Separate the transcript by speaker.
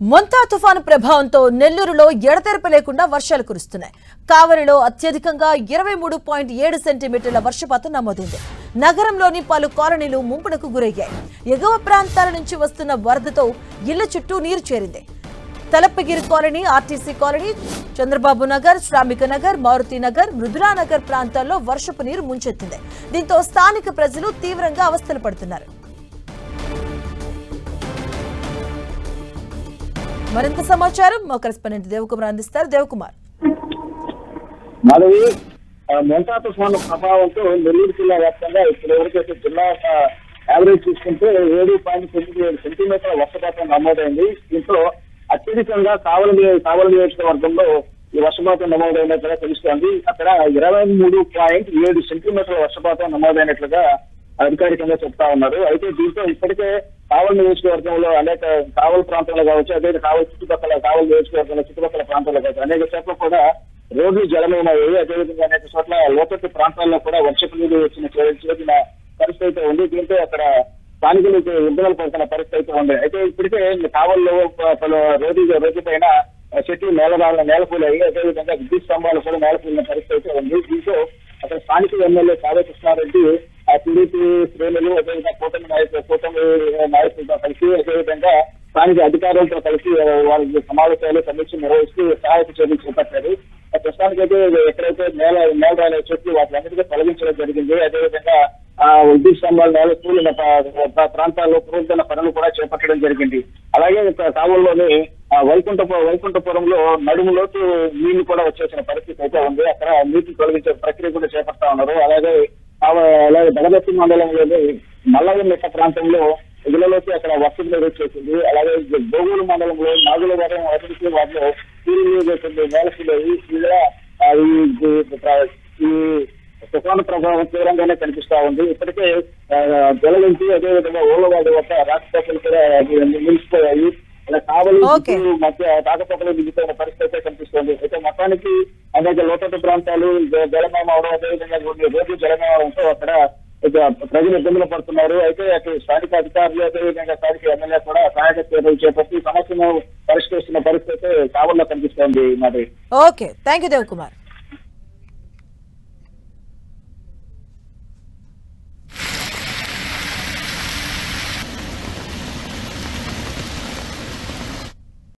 Speaker 1: మొంతా తుఫాను ప్రభావంతో నెల్లూరులో ఎడతెరపి లేకుండా వర్షాలు కురుస్తున్నాయి. కావలిలో అత్యధికంగా 23.7 సెంటీమీటర్ల వర్షపాతం నమోదైంది. నగరంలోని పలు కాలనీలు ముంపునకు గురయ్యాయి. ఎగువ ప్రాంతాల నుంచి వస్తున్న వరదతో ఇళ్ల చుట్టూ నీరు చేరింది. Talapagiri colony, RTC colony, Chandrababu Nagar, Shramika Nagar, Maruti Nagar, మృదులానగర్ ప్రాంతాల్లో వర్షపు నీరు ముంచెత్తింది. దీంతో స్థానిక ప్రజలు తీవ్రంగా అవస్థలు పడుతున్నారు. మరింత సమాచారం మా కరెస్పాండెంట్ దేవకుమార్ అందిస్తారు. దేవకుమార్,
Speaker 2: మాధవి, మొంతా తుఫాను ప్రభావంతో నెల్లూరు జిల్లా వ్యాప్తంగా ఇప్పటివరకు జిల్లా యావరేజ్ చూసుకుంటే 7.97 సెంటీమీటర్ల వర్షపాతం నమోదైంది. దీంతో అత్యధికంగా కావలి నియోజకవర్గంలో ఈ వర్షపాతం నమోదైనట్లుగా తెలుస్తోంది. అక్కడ 23.7 సెంటీమీటర్ల వర్షపాతం నమోదైనట్లుగా అధికారికంగా చెప్తా ఉన్నారు. అయితే దీంతో ఇప్పటికే కావలి నియోజకవర్గంలో అనేక కావలి ప్రాంతాలు కావచ్చు, అదే కావలి నియోజకవర్గంలో చుట్టుపక్కల ప్రాంతాల్లో కావచ్చు, అనేక చోట్ల కూడా రోడ్లు జలమయమయ్యాయి. అదేవిధంగా అనేక చోట్ల లోతట్టు ప్రాంతాల్లో కూడా వర్షపు నీరు చేసిన పరిస్థితి అయితే ఉంది. దీంతో అక్కడ స్థానికులకు ఇబ్బందులు పడుతున్న పరిస్థితి అయితే ఉంది. అయితే ఇప్పటికే కావలిలో పలు రోడ్డు పైన చెట్లు నేలకూలాయి. అదేవిధంగా విద్యుత్ స్తంభాలు కూడా నేలకూలిన పరిస్థితి అయితే ఉంది. దీంతో అక్కడ స్థానిక ఎమ్మెల్యే కావ్య కృష్ణారెడ్డి టీడీపీ శ్రేణులు, అదేవిధంగా కూటమి నాయకులతో కలిసి, అదేవిధంగా స్థానిక అధికారులతో కలిసి వాళ్ళ సమావేశాలు సమీక్ష నిర్వహిస్తూ సహాయక చర్యలు చేపట్టారు. ప్రస్తుతానికైతే ఎక్కడైతే నేల చెట్లు వాటిలన్నిటికీ తొలగించడం జరిగింది. అదేవిధంగా విద్యుత్ స్తంభాలు నేల కూలిన ప్రాంతాల్లో పునరుద్ధరణ పనులు కూడా చేపట్టడం జరిగింది. అలాగే కావలిలోని వైకుంఠపురంలో నడుములోకి నీళ్లు కూడా వచ్చేసిన పరిస్థితి అయితే ఉంది. అక్కడ నీటిని తొలగించే ప్రక్రియ కూడా చేపడతా ఉన్నారు. అలాగే దగదత్తి మండలంలోని మల్లవెన్నెట్ట ప్రాంతంలో ఇళ్లలోకి అక్కడ వర్షం నీరు వచ్చేసింది. అలాగే గోగూరు మండలంలో నాగులవరం అభివృద్ధి వాటిలో నేలకూలాయి. ఇలా ఈ తుఫాను ప్రభావం తీవ్రంగానే కనిపిస్తా ఉంది. ఇప్పటికే జలలించి, అదేవిధంగా ఓలవాడి వద్ద రాకపోకలు కూడా నిలిచిపోయాయి. అలా కావలి మధ్య రాకపోకలు నిలిచిపోయిన పరిస్థితి కనిపిస్తోంది. అయితే మొత్తానికి అనేక లోతట్టు ప్రాంతాలు జలమయం అవడం, అదేవిధంగా రోడ్లు జలమయం అవడంతో అక్కడ ప్రజలు ఇబ్బందులు పడుతున్నారు. అయితే అటు స్థానిక అధికారులు, అదేవిధంగా స్థానిక ఎమ్మెల్యే కూడా సహాయక చర్యలు చేపట్టి సమస్యను పరిష్కరిస్తున్న పరిస్థితి కావలిలో కనిపిస్తోంది. మరి
Speaker 1: ఓకే, థ్యాంక్ యూ దేవకుమార్.